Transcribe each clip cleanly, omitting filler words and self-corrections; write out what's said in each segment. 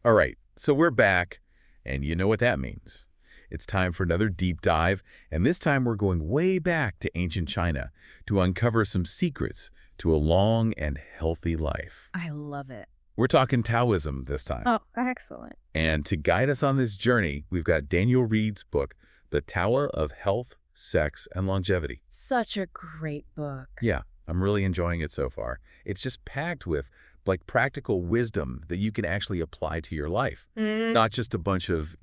All right, so we're back, and you know what that means. It's time for another deep dive, and this time we're going way back to ancient China to uncover some secrets to a long and healthy life. I love it. We're talking Taoism this time. Oh, excellent. And to guide us on this journey, we've got Daniel Reed's book, The Tao of Health, Sex, and Longevity. Such a great book. Yeah, I'm really enjoying it so far. It's just packed with like practical wisdom that you can actually apply to your life. Not just a bunch of,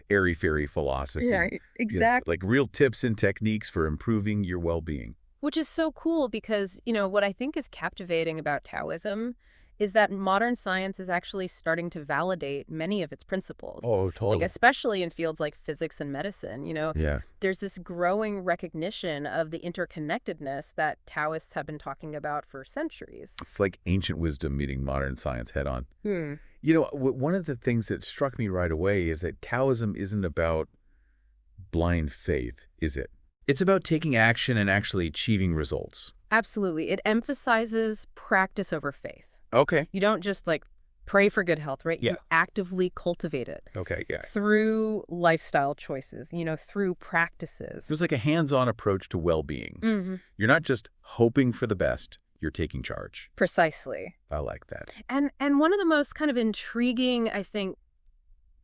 airy-fairy philosophy. Yeah, exactly. Like real tips and techniques for improving your well-being. Which is so cool because, what I think is captivating about Taoism is that modern science is actually starting to validate many of its principles. Oh, totally. Like especially in fields like physics and medicine, Yeah. there's this growing recognition of the interconnectedness that Taoists have been talking about for centuries. It's like ancient wisdom meeting modern science head on. Hmm. One of the things that struck me right away is that Taoism isn't about blind faith, is it? It's about taking action and actually achieving results. Absolutely. It emphasizes practice over faith. Okay. You don't just pray for good health, right? Yeah. You actively cultivate it. Okay, yeah. Through lifestyle choices, through practices. There's like a hands-on approach to well-being. Mm-hmm. You're not just hoping for the best, you're taking charge. Precisely. I like that. And one of the most kind of intriguing, I think,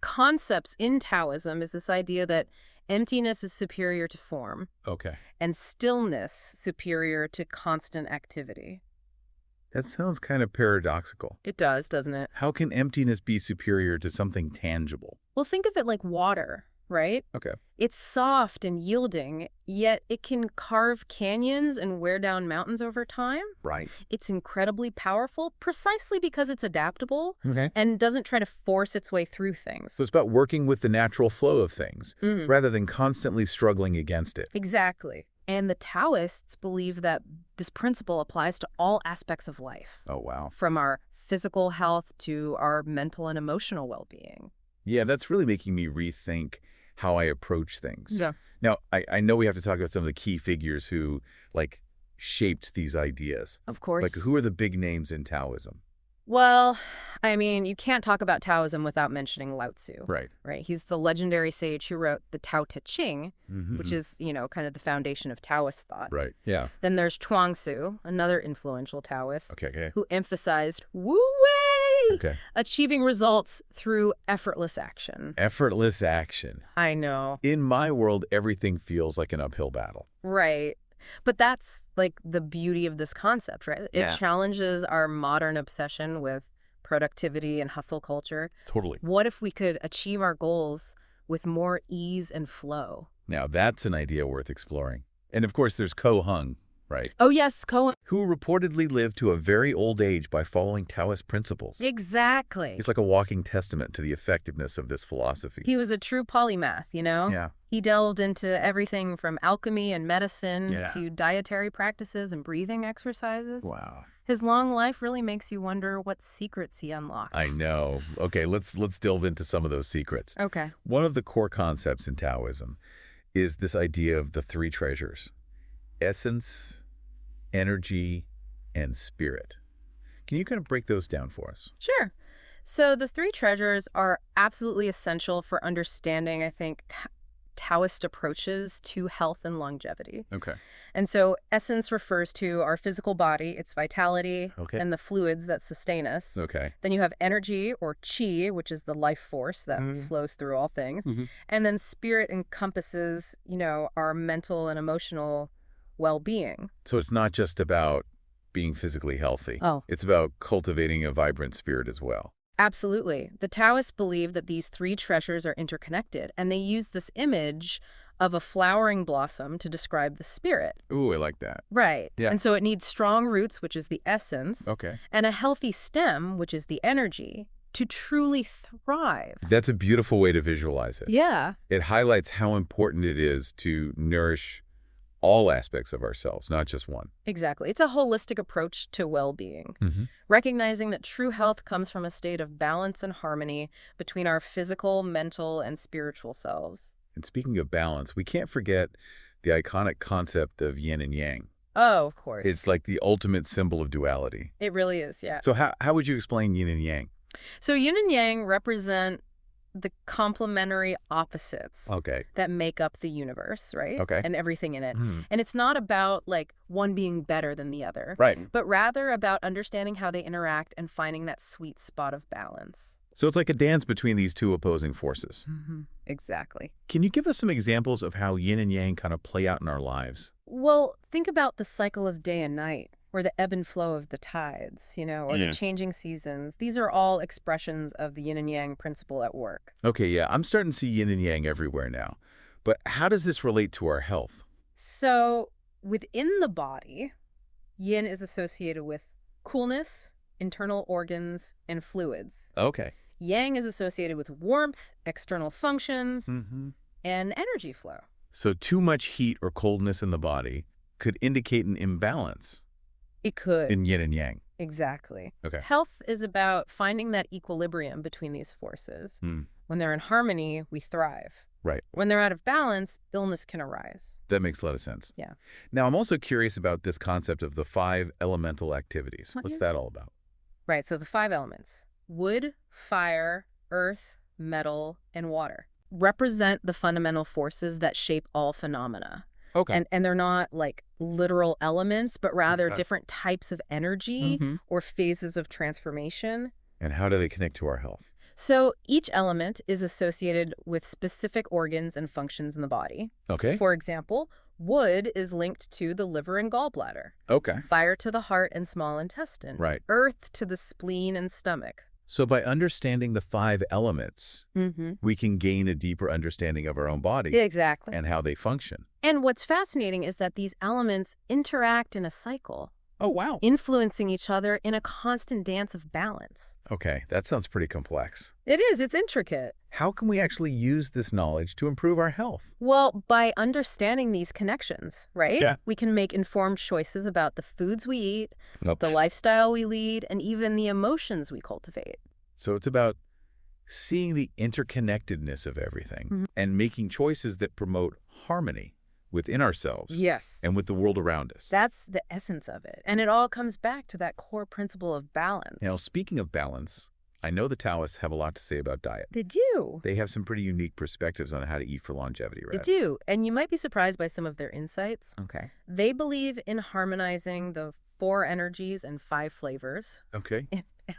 concepts in Taoism is this idea that emptiness is superior to form. Okay. And stillness superior to constant activity. That sounds kind of paradoxical. It does, doesn't it? How can emptiness be superior to something tangible? Well, think of it like water, right? Okay. It's soft and yielding, yet it can carve canyons and wear down mountains over time. Right. It's incredibly powerful precisely because it's adaptable Okay. and doesn't try to force its way through things. So it's about working with the natural flow of things Mm. rather than constantly struggling against it. Exactly. And the Taoists believe that this principle applies to all aspects of life, Oh, wow. from our physical health to our mental and emotional well-being. Yeah, that's really making me rethink how I approach things. Yeah. Now, I know we have to talk about some of the key figures who, shaped these ideas. Of course. Like, who are the big names in Taoism? Well, I mean, you can't talk about Taoism without mentioning Lao Tzu. Right. Right? He's the legendary sage who wrote the Tao Te Ching, Mm-hmm. which is, kind of the foundation of Taoist thought. Right. Yeah. Then there's Chuang Tzu, another influential Taoist, Okay. who emphasized wu-wei, Okay. achieving results through effortless action. Effortless action. I know. In my world, everything feels like an uphill battle. Right. But that's the beauty of this concept, right? It Yeah. challenges our modern obsession with productivity and hustle culture. Totally. What if we could achieve our goals with more ease and flow? Now, that's an idea worth exploring. And of course, there's Ko Hung, right? Oh, yes, Cohen. Who reportedly lived to a very old age by following Taoist principles. Exactly. He's like a walking testament to the effectiveness of this philosophy. He was a true polymath, Yeah. He delved into everything from alchemy and medicine Yeah. to dietary practices and breathing exercises. Wow. His long life really makes you wonder what secrets he unlocked. I know. Okay, let's delve into some of those secrets. Okay. One of the core concepts in Taoism is this idea of the three treasures: essence, energy, and spirit. Can you kind of break those down for us? Sure. So the three treasures are absolutely essential for understanding, I think, Taoist approaches to health and longevity. Okay. And so essence refers to our physical body, its vitality, Okay. and the fluids that sustain us. Okay. Then you have energy, or qi, which is the life force that Mhm. flows through all things. Mhm. And then spirit encompasses, our mental and emotional well-being. So it's not just about being physically healthy. Oh. It's about cultivating a vibrant spirit as well. Absolutely. The Taoists believe that these three treasures are interconnected, and they use this image of a flowering blossom to describe the spirit. Ooh, I like that. Right. Yeah. And so it needs strong roots, which is the essence, Okay. and a healthy stem, which is the energy, to truly thrive. That's a beautiful way to visualize it. Yeah. It highlights how important it is to nourish all aspects of ourselves, not just one. Exactly. It's a holistic approach to well-being, Mm-hmm. recognizing that true health comes from a state of balance and harmony between our physical, mental, and spiritual selves. And speaking of balance, we can't forget the iconic concept of yin and yang. Oh, of course. It's like the ultimate symbol of duality. It really is, yeah. So how would you explain yin and yang? So yin and yang represent the complementary opposites Okay. that make up the universe, right? Okay. And everything in it. Hmm. And it's not about like one being better than the other, Right. but rather about understanding how they interact and finding that sweet spot of balance. So it's like a dance between these two opposing forces. Exactly. Can you give us some examples of how yin and yang kind of play out in our lives? Well, think about the cycle of day and night, or the ebb and flow of the tides, or the Yeah. changing seasons. These are all expressions of the yin and yang principle at work. Okay, yeah, I'm starting to see yin and yang everywhere now. But how does this relate to our health? So, within the body, yin is associated with coolness, internal organs, and fluids. Okay. Yang is associated with warmth, external functions, Mm-hmm. and energy flow. So too much heat or coldness in the body could indicate an imbalance It could. in yin and yang. Exactly. Okay. Health is about finding that equilibrium between these forces. Hmm. When they're in harmony, we thrive. Right. When they're out of balance, illness can arise. That makes a lot of sense. Yeah. Now, I'm also curious about this concept of the 5 elemental activities. Oh, What's yeah. that all about? Right, so the 5 elements, wood, fire, earth, metal, and water, represent the fundamental forces that shape all phenomena. Okay. And they're not like literal elements, but rather Okay. different types of energy or phases of transformation. And how do they connect to our health? So each element is associated with specific organs and functions in the body. Okay. For example, wood is linked to the liver and gallbladder, Okay. fire to the heart and small intestine, Right. earth to the spleen and stomach. So by understanding the 5 elements, Mm-hmm. we can gain a deeper understanding of our own bodies Exactly. and how they function. And what's fascinating is that these elements interact in a cycle, Oh, wow. influencing each other in a constant dance of balance. Okay, that sounds pretty complex. It is. It's intricate. How can we actually use this knowledge to improve our health? Well, by understanding these connections, right? Yeah. We can make informed choices about the foods we eat, Nope. the lifestyle we lead, and even the emotions we cultivate. So it's about seeing the interconnectedness of everything Mhm. and making choices that promote harmony within ourselves Yes. and with the world around us. That's the essence of it. And it all comes back to that core principle of balance. Now, speaking of balance, I know the Taoists have a lot to say about diet. They do. They have some pretty unique perspectives on how to eat for longevity, They right? do. And you might be surprised by some of their insights. Okay. They believe in harmonizing the 4 energies and 5 flavors Okay.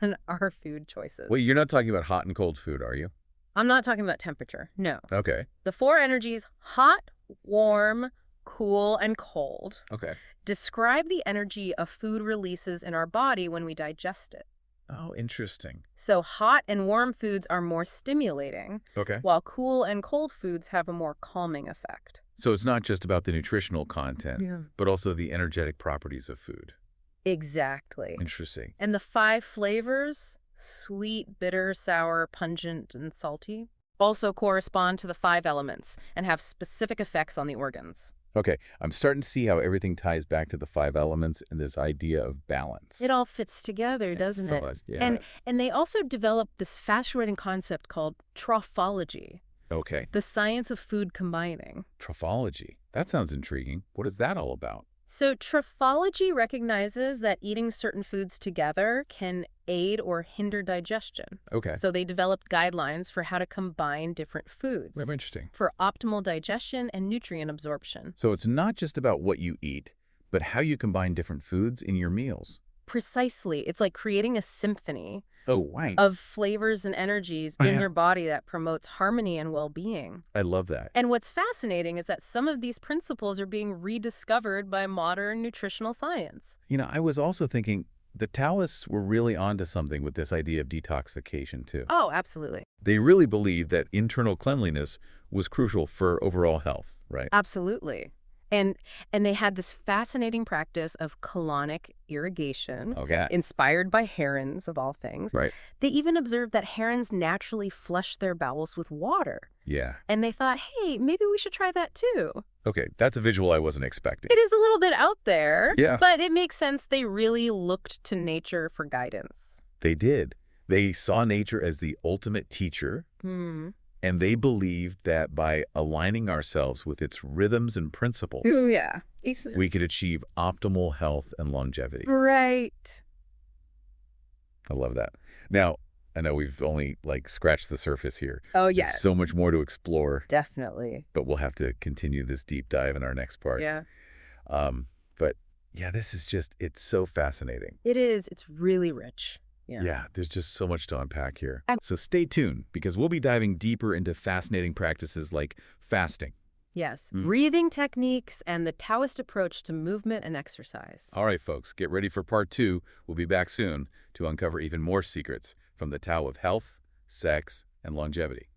in our food choices. Wait, you're not talking about hot and cold food, are you? I'm not talking about temperature. No. Okay. The 4 energies, hot, warm, cool, and cold, Okay. describe the energy a food releases in our body when we digest it. Oh, interesting. So hot and warm foods are more stimulating, Okay. while cool and cold foods have a more calming effect. So it's not just about the nutritional content, Yeah. but also the energetic properties of food. Exactly. Interesting. And the 5 flavors, sweet, bitter, sour, pungent, and salty, also correspond to the 5 elements and have specific effects on the organs. Okay, I'm starting to see how everything ties back to the 5 elements and this idea of balance. It all fits together, doesn't it? does, yeah. And they also developed this fascinating concept called trophology, Okay, the science of food combining. trophology. That sounds intriguing. What is that all about? So trophology recognizes that eating certain foods together can aid or hinder digestion. Okay, So they developed guidelines for how to combine different foods very interesting. for optimal digestion and nutrient absorption. So it's not just about what you eat, but how you combine different foods in your meals. Precisely. It's like creating a symphony Oh, wow. of flavors and energies Oh, in yeah. your body that promotes harmony and well-being. I love that. And what's fascinating is that some of these principles are being rediscovered by modern nutritional science. You know, I was also thinking the Taoists were really onto something with this idea of detoxification, too. Oh, absolutely. They really believed that internal cleanliness was crucial for overall health, right? Absolutely. And they had this fascinating practice of colonic irrigation, Okay. inspired by herons, of all things. Right. They even observed that herons naturally flush their bowels with water. Yeah. And they thought, hey, maybe we should try that too. Okay, that's a visual I wasn't expecting. It is a little bit out there, Yeah. but it makes sense. They really looked to nature for guidance. They did. They saw nature as the ultimate teacher, and they believed that by aligning ourselves with its rhythms and principles, Yeah. we could achieve optimal health and longevity. Right. I love that. Now, I know we've only, like, scratched the surface here. Oh, There's yes. so much more to explore, Definitely. but we'll have to continue this deep dive in our next part. Yeah. But yeah, this is just, it's so fascinating. It is. It's really rich. Yeah. Yeah, there's just so much to unpack here. Ab- So stay tuned, because we'll be diving deeper into fascinating practices like fasting. Yes. Mm. Breathing techniques and the Taoist approach to movement and exercise. All right, folks, get ready for part 2. We'll be back soon to uncover even more secrets from the Tao of health, sex, and longevity.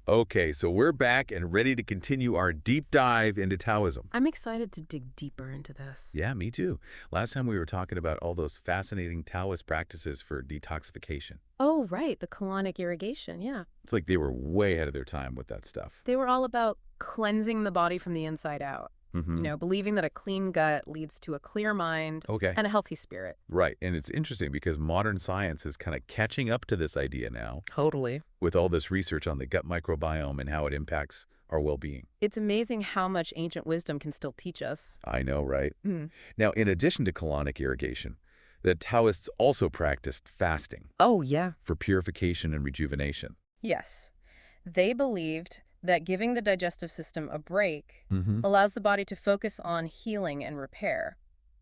Okay, so we're back and ready to continue our deep dive into Taoism. I'm excited to dig deeper into this. Yeah, me too. Last time we were talking about all those fascinating Taoist practices for detoxification. Oh, right. The colonic irrigation. Yeah. It's like they were way ahead of their time with that stuff. They were all about cleansing the body from the inside out. Mm-hmm. You know, believing that a clean gut leads to a clear mind Okay. and a healthy spirit. Right, and it's interesting because modern science is kind of catching up to this idea now Totally. with all this research on the gut microbiome and how it impacts our well-being. It's amazing how much ancient wisdom can still teach us. I know, right? Mm. Now, in addition to colonic irrigation, the Taoists also practiced fasting Oh, yeah. for purification and rejuvenation. Yes. They believed that giving the digestive system a break Mm-hmm. allows the body to focus on healing and repair.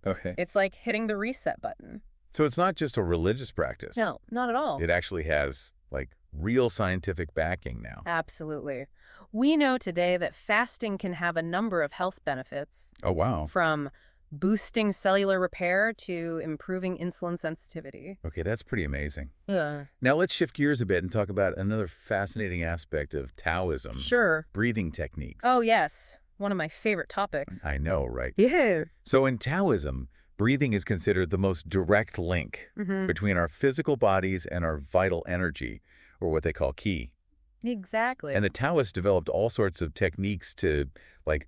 Okay. It's like hitting the reset button. So it's not just a religious practice. No, not at all. It actually has, like, real scientific backing now. Absolutely. We know today that fasting can have a number of health benefits, Oh, wow. from boosting cellular repair to improving insulin sensitivity. Okay, that's pretty amazing. Yeah. Now let's shift gears a bit and talk about another fascinating aspect of Taoism. Sure. Breathing techniques. Oh, yes. One of my favorite topics. I know, right? Yeah. So in Taoism, breathing is considered the most direct link Mm-hmm. between our physical bodies and our vital energy, or what they call qi. Exactly. And the Taoists developed all sorts of techniques to, like,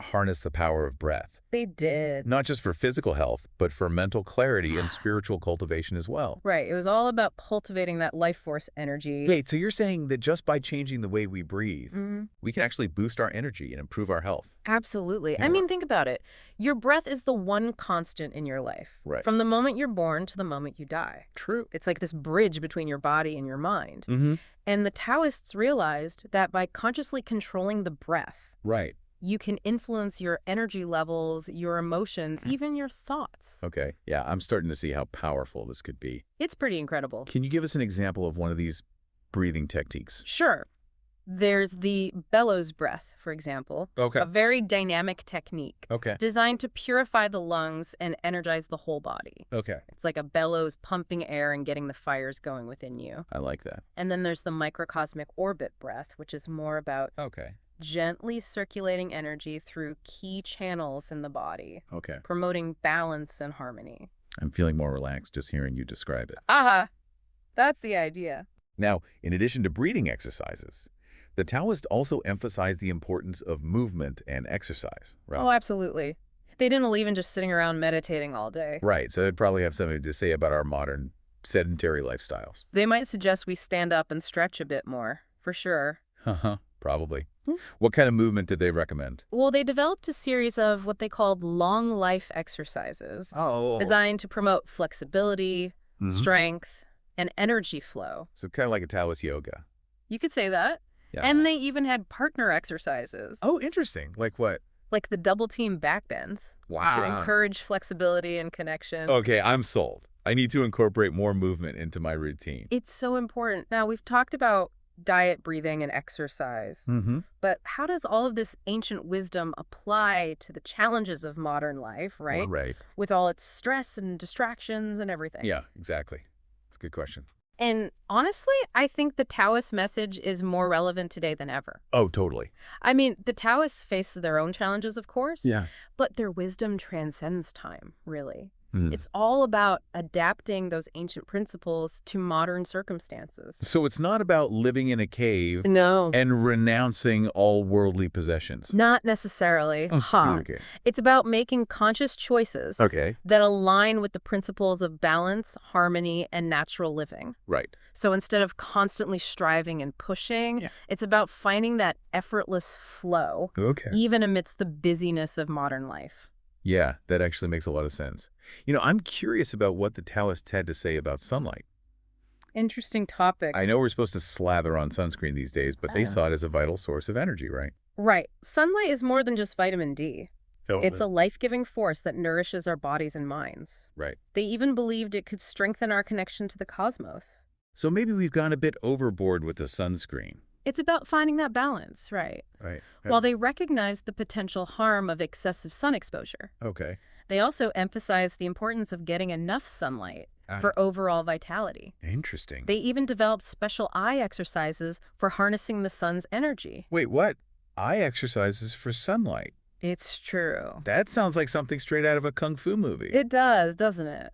harness the power of breath. They did. Not just for physical health, but for mental clarity and spiritual cultivation as well. Right. It was all about cultivating that life force energy. Wait, so you're saying that just by changing the way we breathe, Mhm. we can actually boost our energy and improve our health? Absolutely. Yeah. I mean, think about it. Your breath is the one constant in your life. Right. From the moment you're born to the moment you die. True. It's like this bridge between your body and your mind. Mm-hmm. And the Taoists realized that by consciously controlling the breath, Right. you can influence your energy levels, your emotions, even your thoughts. Okay. Yeah, I'm starting to see how powerful this could be. It's pretty incredible. Can you give us an example of one of these breathing techniques? Sure. There's the bellows breath, for example, Okay. a very dynamic technique Okay. designed to purify the lungs and energize the whole body. Okay. It's like a bellows pumping air and getting the fires going within you. I like that. And then there's the microcosmic orbit breath, which is more about Okay. gently circulating energy through key channels in the body, Okay. promoting balance and harmony. I'm feeling more relaxed just hearing you describe it. Aha! That's the idea. Now, in addition to breathing exercises, the Taoists also emphasize the importance of movement and exercise, right? Oh, absolutely. They didn't believe in just sitting around meditating all day. Right, so they'd probably have something to say about our modern sedentary lifestyles. They might suggest we stand up and stretch a bit more, for sure. Uh-huh, probably. Hmm. What kind of movement did they recommend? Well, they developed a series of what they called long life exercises Oh. designed to promote flexibility, strength, and energy flow. So kind of like a Taoist yoga. You could say that. Yeah. And they even had partner exercises, Oh, interesting. Like what? like the double team back bends, to encourage flexibility and connection. Okay, I'm sold. I need to incorporate more movement into my routine. It's so important. Now, we've talked about diet, breathing, and exercise, Mm-hmm. but how does all of this ancient wisdom apply to the challenges of modern life, right? Right. With all its stress and distractions and everything. Yeah, exactly. It's a good question. And honestly, I think the Taoist message is more relevant today than ever. Oh, totally. I mean, the Taoists face their own challenges, of course, Yeah. but their wisdom transcends time, really. Mm. It's all about adapting those ancient principles to modern circumstances. So it's not about living in a cave No, and renouncing all worldly possessions. not necessarily. Okay. It's about making conscious choices Okay. that align with the principles of balance, harmony, and natural living. Right. So instead of constantly striving and pushing, Yeah. it's about finding that effortless flow, Okay. even amidst the busyness of modern life. Yeah, that actually makes a lot of sense. You know, I'm curious about what the Taoists had to say about sunlight. Interesting topic. I know we're supposed to slather on sunscreen these days, but they saw it as a vital source of energy, right? Right. Sunlight is more than just vitamin D. Oh, It's a life-giving force that nourishes our bodies and minds. right. They even believed it could strengthen our connection to the cosmos. So maybe we've gone a bit overboard with the sunscreen. It's about finding that balance, right? Right. While they recognized the potential harm of excessive sun exposure, Okay. they also emphasized the importance of getting enough sunlight Ah. for overall vitality. Interesting. They even developed special eye exercises for harnessing the sun's energy. Wait, what? Eye exercises for sunlight. It's true. That sounds like something straight out of a kung fu movie. It does, doesn't it?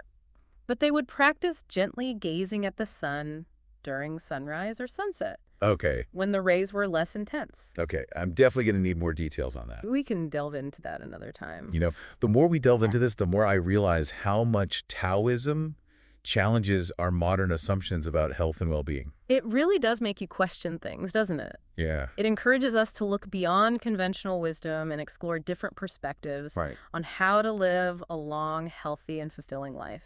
But they would practice gently gazing at the sun during sunrise or sunset, Okay. when the rays were less intense. Okay. I'm definitely going to need more details on that. We can delve into that another time. You know, the more we delve into this, the more I realize how much Taoism challenges our modern assumptions about health and well-being. It really does make you question things, doesn't it? Yeah. It encourages us to look beyond conventional wisdom and explore different perspectives Right. on how to live a long, healthy, and fulfilling life.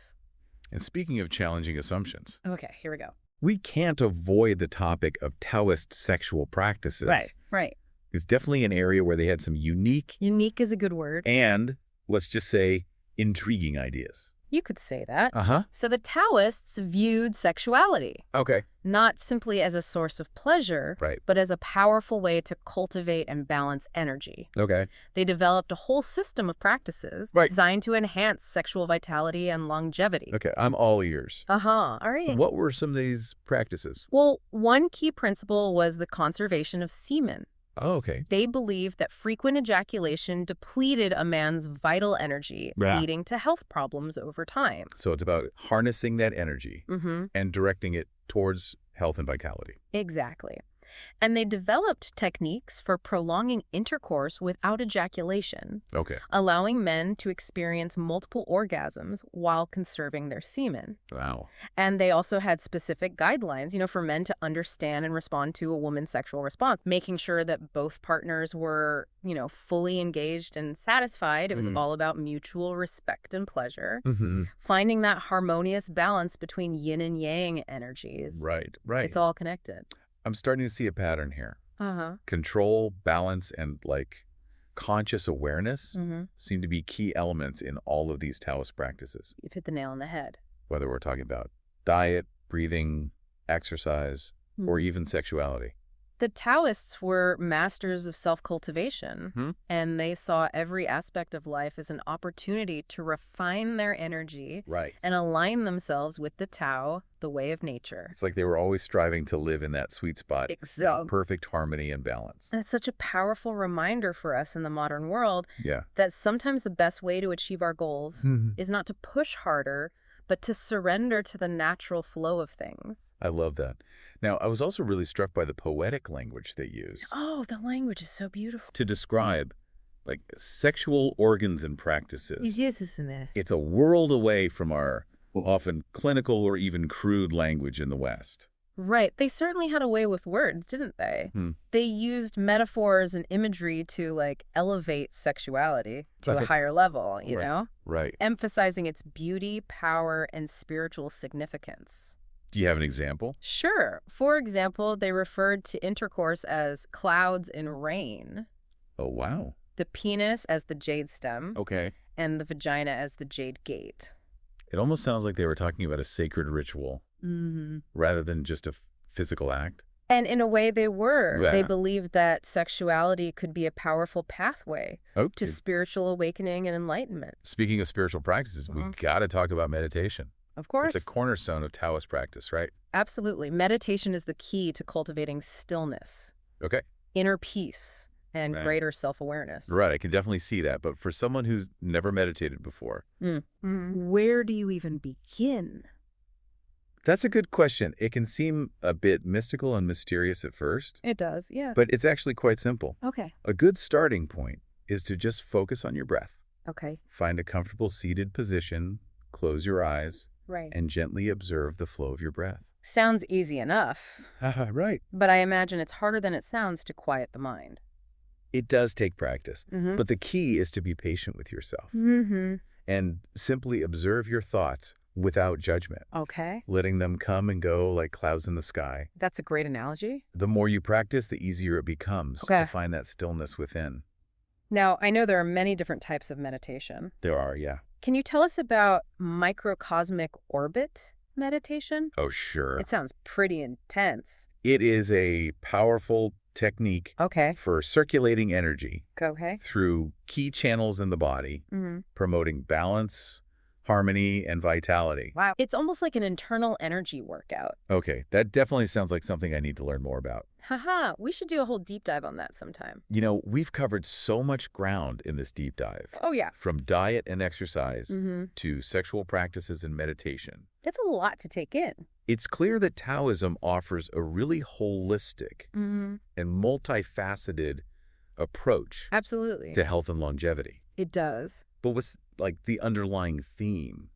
And speaking of challenging assumptions, Okay, here we go. we can't avoid the topic of Taoist sexual practices. Right. It's definitely an area where they had some unique Unique is a good word. and, let's just say, intriguing ideas. You could say that. Uh-huh. So the Taoists viewed sexuality Okay. not simply as a source of pleasure, Right. but as a powerful way to cultivate and balance energy. Okay. They developed a whole system of practices Right. designed to enhance sexual vitality and longevity. Okay. I'm all ears. All right. What were some of these practices? Well, one key principle was the conservation of semen. Oh, okay. They believed that frequent ejaculation depleted a man's vital energy, Yeah. leading to health problems over time. So it's about harnessing that energy and directing it towards health and vitality. Exactly. And they developed techniques for prolonging intercourse without ejaculation, Okay. allowing men to experience multiple orgasms while conserving their semen. Wow. And they also had specific guidelines, for men to understand and respond to a woman's sexual response, making sure that both partners were, fully engaged and satisfied. It was all about mutual respect and pleasure, finding that harmonious balance between yin and yang energies. Right. It's all connected. I'm starting to see a pattern here. Uh-huh. Control, balance, and conscious awareness Mm-hmm. seem to be key elements in all of these Taoist practices, You've hit the nail on the head. whether we're talking about diet, breathing, exercise, or even sexuality. The Taoists were masters of self-cultivation, and they saw every aspect of life as an opportunity to refine their energy Right. and align themselves with the Tao, the way of nature. It's like they were always striving to live in that sweet spot, Exactly. perfect harmony and balance. And it's such a powerful reminder for us in the modern world Yeah. that sometimes the best way to achieve our goals is not to push harder, but to surrender to the natural flow of things. I love that. Now, I was also really struck by the poetic language they use Oh, the language is so beautiful. to describe sexual organs and practices. Yes, isn't it? It's a world away from our often clinical or even crude language in the West. Right. They certainly had a way with words, didn't they? They used metaphors and imagery to, elevate sexuality to a higher level, you know? Right. Emphasizing its beauty, power, and spiritual significance. Do you have an example? Sure. For example, they referred to intercourse as clouds and rain, Oh, wow. the penis as the jade stem, Okay. and the vagina as the jade gate. It almost sounds like they were talking about a sacred ritual rather than just a physical act. And in a way they were. They Yeah. believed that sexuality could be a powerful pathway to Okay. spiritual awakening and enlightenment. Speaking of spiritual practices, we got to talk about meditation. Of course. It's a cornerstone of Taoist practice, right? Absolutely. Meditation is the key to cultivating stillness, Okay. inner peace, and Right. greater self-awareness. Right. I can definitely see that. But for someone who's never meditated before, Where do you even begin? that's a good question. It can seem a bit mystical and mysterious at first, It does, yeah. but it's actually quite simple. Okay. A good starting point is to just focus on your breath. Okay. Find a comfortable seated position, close your eyes, Right. and gently observe the flow of your breath. Sounds easy enough, Right. but I imagine it's harder than it sounds to quiet the mind. It does take practice, Mm-hmm. but the key is to be patient with yourself Mm-hmm. and simply observe your thoughts without judgment, Okay. letting them come and go like clouds in the sky. That's a great analogy. The more you practice, the easier it becomes Okay. to find that stillness within. Now, I know there are many different types of meditation. There are, yeah. Can you tell us about microcosmic orbit meditation? Oh, sure. It sounds pretty intense. It is a powerful technique Okay. for circulating energy Okay. through key channels in the body, Mm-hmm. promoting balance, harmony, and vitality. Wow. It's almost like an internal energy workout. Okay, that definitely sounds like something I need to learn more about. Haha, we should do a whole deep dive on that sometime. You know, we've covered so much ground in this deep dive, Oh, yeah. from diet and exercise Mm-hmm. to sexual practices and meditation. It's a lot to take in. It's clear that Taoism offers a really holistic Mm-hmm. and multifaceted approach Absolutely. to health and longevity. It does. But what's like the underlying theme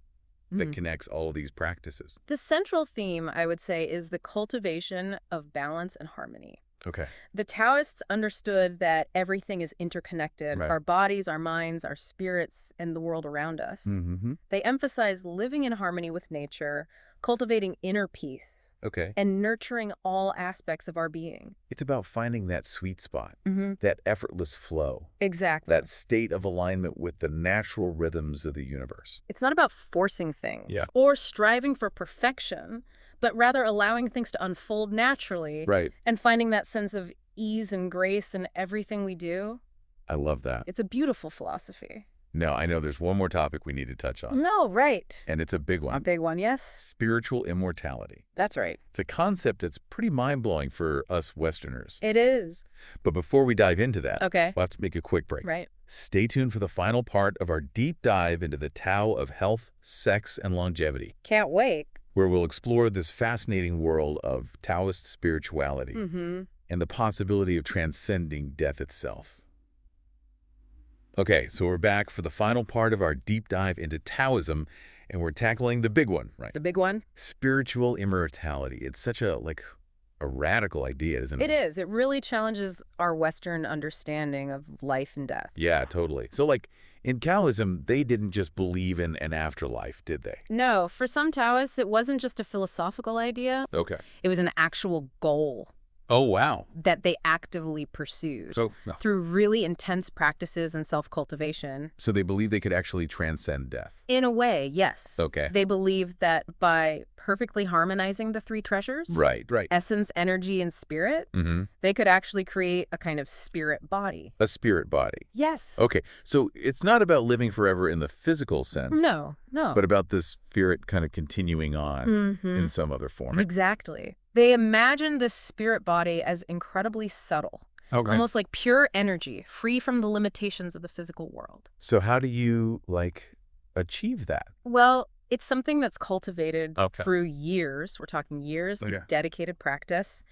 that Mhm. connects all of these practices? The central theme, I would say, is the cultivation of balance and harmony. Okay. The Taoists understood that everything is interconnected, Right. our bodies, our minds, our spirits, and the world around us. Mm-hmm. They emphasize living in harmony with nature, cultivating inner peace, Okay. and nurturing all aspects of our being. It's about finding that sweet spot, Mm-hmm. that effortless flow, Exactly. that state of alignment with the natural rhythms of the universe. It's not about forcing things Yeah. or striving for perfection, but rather allowing things to unfold naturally Right. and finding that sense of ease and grace in everything we do. I love that. It's a beautiful philosophy. Now, I know there's one more topic we need to touch on, No, right. and it's a big A one. big one, yes. Spiritual immortality. That's right. It's a concept that's pretty mind-blowing for us Westerners. It is. But before we dive into that, Okay. we'll have to make a quick break. Right. Stay tuned for the final part of our deep dive into the Tao of health, sex, and longevity, Can't wait. where we'll explore this fascinating world of Taoist spirituality Mm-hmm. and the possibility of transcending death itself. Okay, so we're back for the final part of our deep dive into Taoism, and we're tackling the big one, right? The big one? Spiritual immortality. It's such a radical idea, isn't it? It is. It really challenges our Western understanding of life and death. Yeah, totally. So, in Taoism, they didn't just believe in an afterlife, did they? No, for some Taoists, it wasn't just a philosophical idea. Okay. It was an actual goal Oh, wow. that they actively pursued So through really intense practices and self-cultivation. so they believed they could actually transcend death. In a way, yes. Okay. They believed that by perfectly harmonizing the three treasures, Right. essence, energy, and spirit, Mm-hmm. they could actually create a kind of spirit body. A spirit body. Yes. Okay, so it's not about living forever in the physical sense, No. but about this spirit kind of continuing on Mhm. in some other form. Exactly. They imagined this spirit body as incredibly subtle, Okay. almost like pure energy, free from the limitations of the physical world. So how do you, achieve that? Well, it's something that's cultivated Okay. through years. We're talking years Okay. of dedicated practice,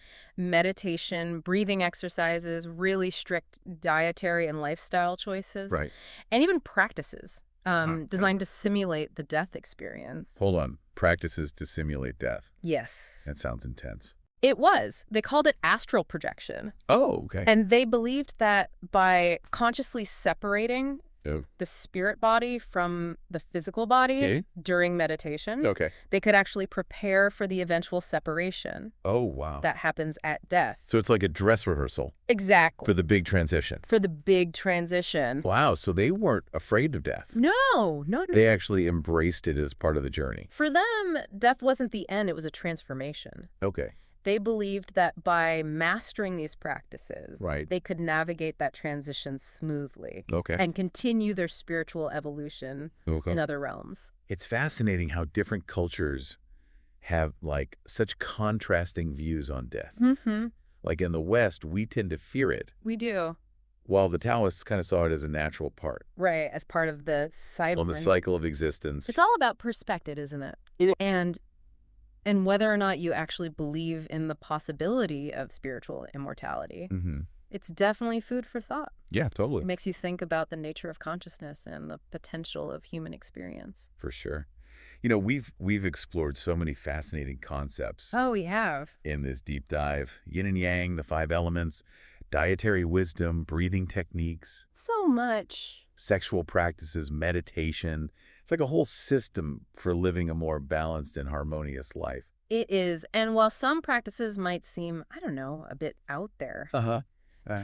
meditation, breathing exercises, really strict dietary and lifestyle choices, Right. and even practices Okay. designed to simulate the death experience. Hold on. Practices to simulate death. Yes. That sounds intense. It was. They called it astral projection. Oh, okay. And they believed that by consciously separating Oh. the spirit body from the physical body Okay. during meditation, Okay. they could actually prepare for the eventual separation Oh, wow. that happens at death. So it's like a dress rehearsal Exactly. for the big transition. For the big transition. Wow, so they weren't afraid of death. No. They actually embraced it as part of the journey. For them, death wasn't the end, it was a transformation. Okay. They believed that by mastering these practices, Right. they could navigate that transition smoothly Okay. and continue their spiritual evolution Okay. in other realms. It's fascinating how different cultures have such contrasting views on death. Mm-hmm. Like in the West, we tend to fear it, We do. while the Taoists kind of saw it as a natural part Right, as part of the cycle. on the cycle of existence. It's all about perspective, isn't it? Yeah. And whether or not you actually believe in the possibility of spiritual immortality. Mm-hmm. It's definitely food for thought. Yeah, It totally. makes you think about the nature of consciousness and the potential of human experience. For sure. You know, we've explored so many fascinating concepts Oh, we have. in this deep dive. Yin and yang, the 5 elements, dietary wisdom, breathing techniques, So much. sexual practices, meditation, It's like a whole system for living a more balanced and harmonious life. It is. And while some practices might seem, I don't know, a bit out there, Uh-huh.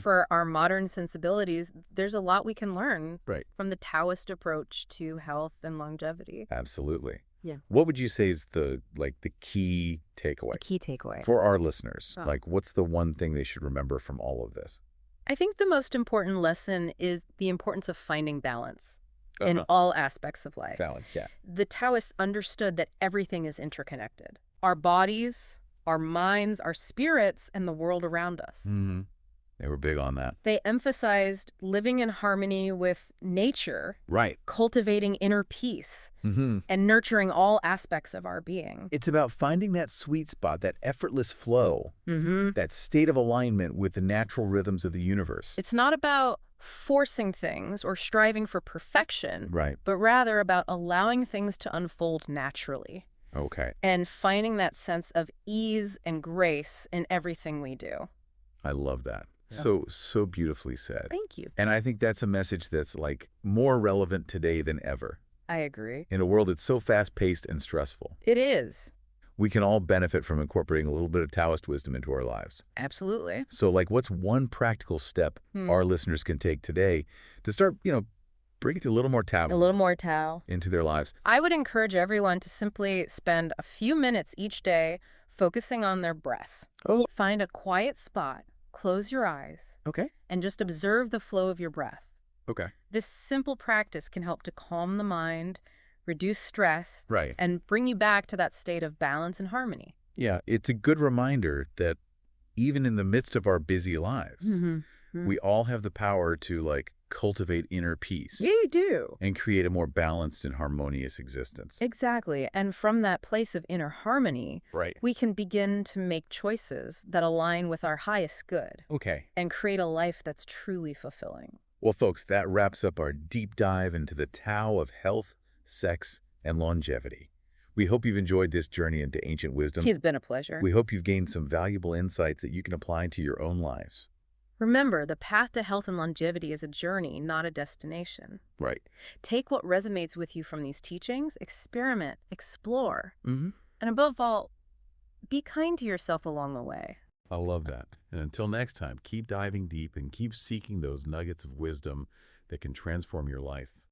for our modern sensibilities, there's a lot we can learn Right. from the Taoist approach to health and longevity. Absolutely. Yeah. What would you say is the key takeaway A key takeaway. for our listeners? Oh. Like, what's the one thing they should remember from all of this? I think the most important lesson is the importance of finding balance in Uh-huh. all aspects of life. Balance, yeah. The Taoists understood that everything is interconnected. Our bodies, our minds, our spirits, and the world around us. Mm-hmm. They were big on that. They emphasized living in harmony with nature, Right. cultivating inner peace, Mm-hmm. and nurturing all aspects of our being. It's about finding that sweet spot, that effortless flow, Mm-hmm. that state of alignment with the natural rhythms of the universe. It's not about forcing things or striving for perfection, Right. but rather about allowing things to unfold naturally Okay. and finding that sense of ease and grace in everything we do. I love that. Yeah. So beautifully said. Thank you. And I think that's a message that's like more relevant today than ever. I agree. In a world that's so fast-paced and stressful, It is. we can all benefit from incorporating a little bit of Taoist wisdom into our lives. Absolutely. So like, what's one practical step our listeners can take today to start, bringing a little more Tao A little more Tao. into their lives? I would encourage everyone to simply spend a few minutes each day focusing on their breath. Oh. Find a quiet spot, close your eyes, Okay. and just observe the flow of your breath. Okay. This simple practice can help to calm the mind, reduce stress, Right. and bring you back to that state of balance and harmony. Yeah, it's a good reminder that even in the midst of our busy lives, we all have the power to like cultivate inner peace You do. and create a more balanced and harmonious existence. Exactly. And from that place of inner harmony, Right. we can begin to make choices that align with our highest good Okay. and create a life that's truly fulfilling. Well, folks, that wraps up our deep dive into the Tao of health, sex, and longevity. We hope you've enjoyed this journey into ancient wisdom. It's been a pleasure. We hope you've gained some valuable insights that you can apply to your own lives. Remember, the path to health and longevity is a journey, not a destination. Right. Take what resonates with you from these teachings, experiment, explore, Mm-hmm. and above all, be kind to yourself along the way. I love that. And until next time, keep diving deep and keep seeking those nuggets of wisdom that can transform your life.